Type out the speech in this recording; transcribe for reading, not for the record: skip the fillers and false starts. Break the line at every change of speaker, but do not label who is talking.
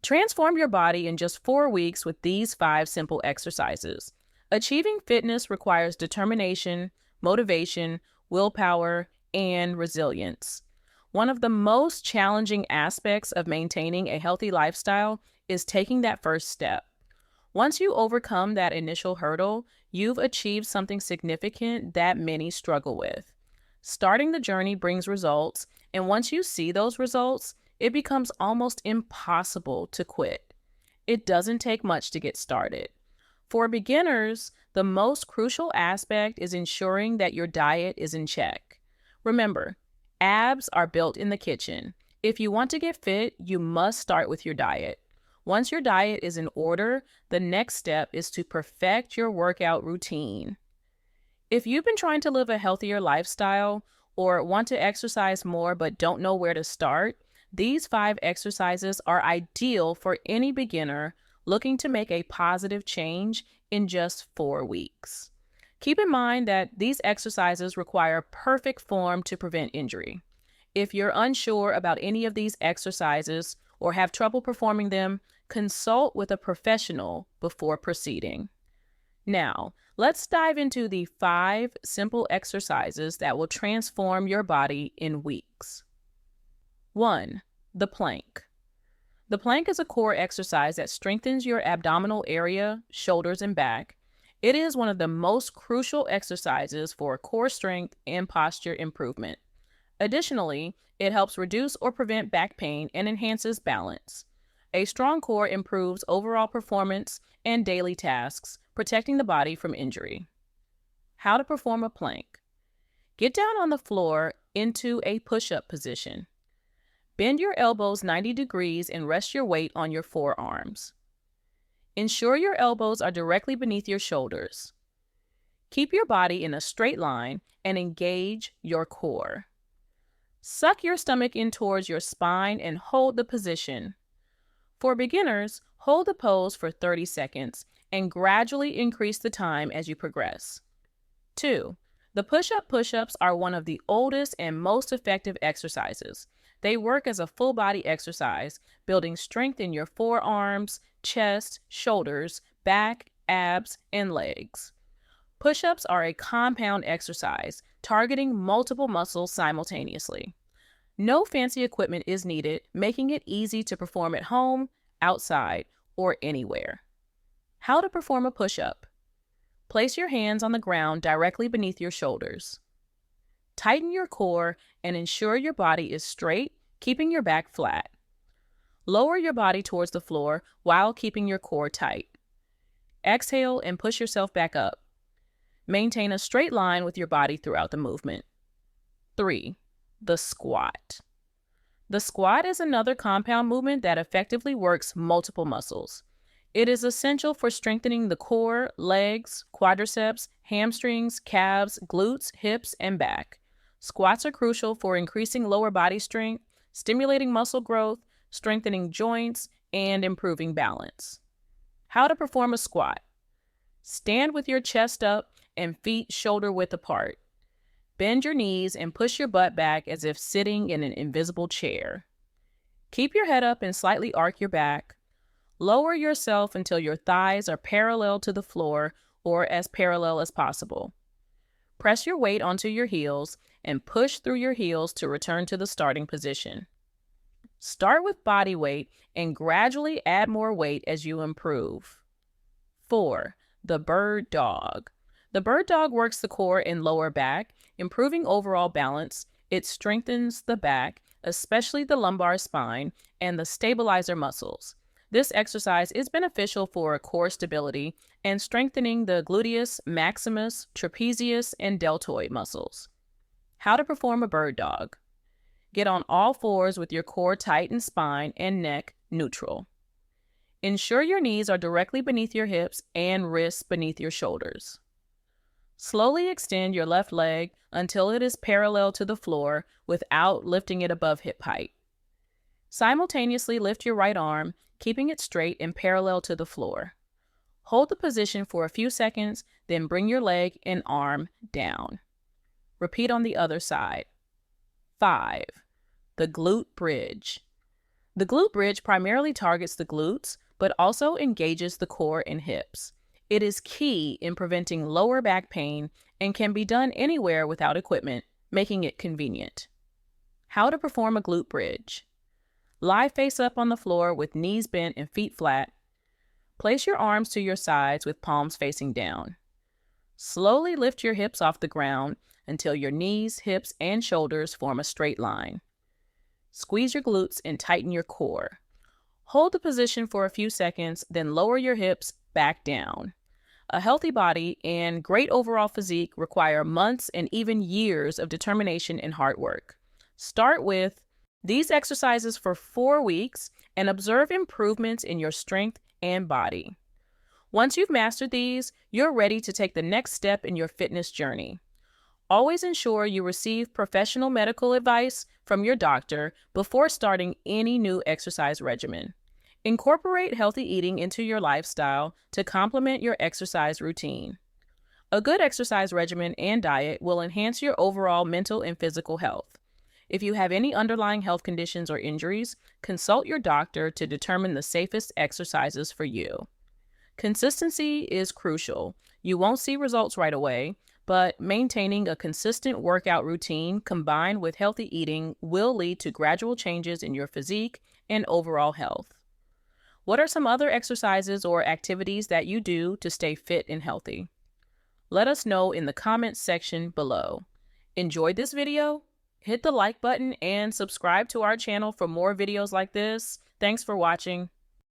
Transform your body in just 4 weeks with these 5 simple exercises. Achieving fitness requires determination, motivation, willpower, and resilience. One of the most challenging aspects of maintaining a healthy lifestyle is taking that first step. Once you overcome that initial hurdle, you've achieved something significant that many struggle with. Starting the journey brings results, and once you see those results, it becomes almost impossible to quit. It doesn't take much to get started. For beginners, the most crucial aspect is ensuring that your diet is in check. Remember, abs are built in the kitchen. If you want to get fit, you must start with your diet. Once your diet is in order, the next step is to perfect your workout routine. If you've been trying to live a healthier lifestyle or want to exercise more but don't know where to start, these 5 exercises are ideal for any beginner looking to make a positive change in just 4 weeks. Keep in mind that these exercises require perfect form to prevent injury. If you're unsure about any of these exercises or have trouble performing them, consult with a professional before proceeding. Now, let's dive into the 5 simple exercises that will transform your body in weeks. 1. The plank. The plank is a core exercise that strengthens your abdominal area, shoulders, and back. It is one of the most crucial exercises for core strength and posture improvement. Additionally, it helps reduce or prevent back pain and enhances balance. A strong core improves overall performance and daily tasks, protecting the body from injury. How to perform a plank. Get down on the floor into a push-up position. Bend your elbows 90 degrees and rest your weight on your forearms. Ensure your elbows are directly beneath your shoulders. Keep your body in a straight line and engage your core. Suck your stomach in towards your spine and hold the position. For beginners, hold the pose for 30 seconds and gradually increase the time as you progress. 2. The push-up push-ups are one of the oldest and most effective exercises. They work as a full-body exercise, building strength in your forearms, chest, shoulders, back, abs, and legs. Push-ups are a compound exercise, targeting multiple muscles simultaneously. No fancy equipment is needed, making it easy to perform at home, outside, or anywhere. How to perform a push-up. Place your hands on the ground directly beneath your shoulders. Tighten your core and ensure your body is straight, keeping your back flat. Lower your body towards the floor while keeping your core tight. Exhale and push yourself back up. Maintain a straight line with your body throughout the movement. 3. The squat. The squat is another compound movement that effectively works multiple muscles. It is essential for strengthening the core, legs, quadriceps, hamstrings, calves, glutes, hips, and back. Squats are crucial for increasing lower body strength, stimulating muscle growth, strengthening joints, and improving balance. How to perform a squat. Stand with your chest up and feet shoulder width apart. Bend your knees and push your butt back as if sitting in an invisible chair. Keep your head up and slightly arc your back. Lower yourself until your thighs are parallel to the floor or as parallel as possible. Press your weight onto your heels and push through your heels to return to the starting position. Start with body weight and gradually add more weight as you improve. 4. The bird dog. The bird dog works the core and lower back, improving overall balance. It strengthens the back, especially the lumbar spine, and the stabilizer muscles. This exercise is beneficial for core stability and strengthening the gluteus maximus, trapezius, and deltoid muscles. How to perform a bird dog. Get on all fours with your core tight and spine and neck neutral. Ensure your knees are directly beneath your hips and wrists beneath your shoulders. Slowly extend your left leg until it is parallel to the floor without lifting it above hip height. Simultaneously lift your right arm, keeping it straight and parallel to the floor. Hold the position for a few seconds, then bring your leg and arm down. Repeat on the other side. 5. The glute bridge. The glute bridge primarily targets the glutes, but also engages the core and hips. It is key in preventing lower back pain and can be done anywhere without equipment, making it convenient. How to perform a glute bridge. Lie face up on the floor with knees bent and feet flat. Place your arms to your sides with palms facing down. Slowly lift your hips off the ground until your knees, hips, and shoulders form a straight line. Squeeze your glutes and tighten your core. Hold the position for a few seconds, then lower your hips back down. A healthy body and great overall physique require months and even years of determination and hard work. Start with these exercises for 4 weeks and observe improvements in your strength and body. Once you've mastered these, you're ready to take the next step in your fitness journey. Always ensure you receive professional medical advice from your doctor before starting any new exercise regimen. Incorporate healthy eating into your lifestyle to complement your exercise routine. A good exercise regimen and diet will enhance your overall mental and physical health. If you have any underlying health conditions or injuries, consult your doctor to determine the safest exercises for you. Consistency is crucial. You won't see results right away, but maintaining a consistent workout routine combined with healthy eating will lead to gradual changes in your physique and overall health. What are some other exercises or activities that you do to stay fit and healthy? Let us know in the comments section below. Enjoyed this video? Hit the like button and subscribe to our channel for more videos like this. Thanks for watching.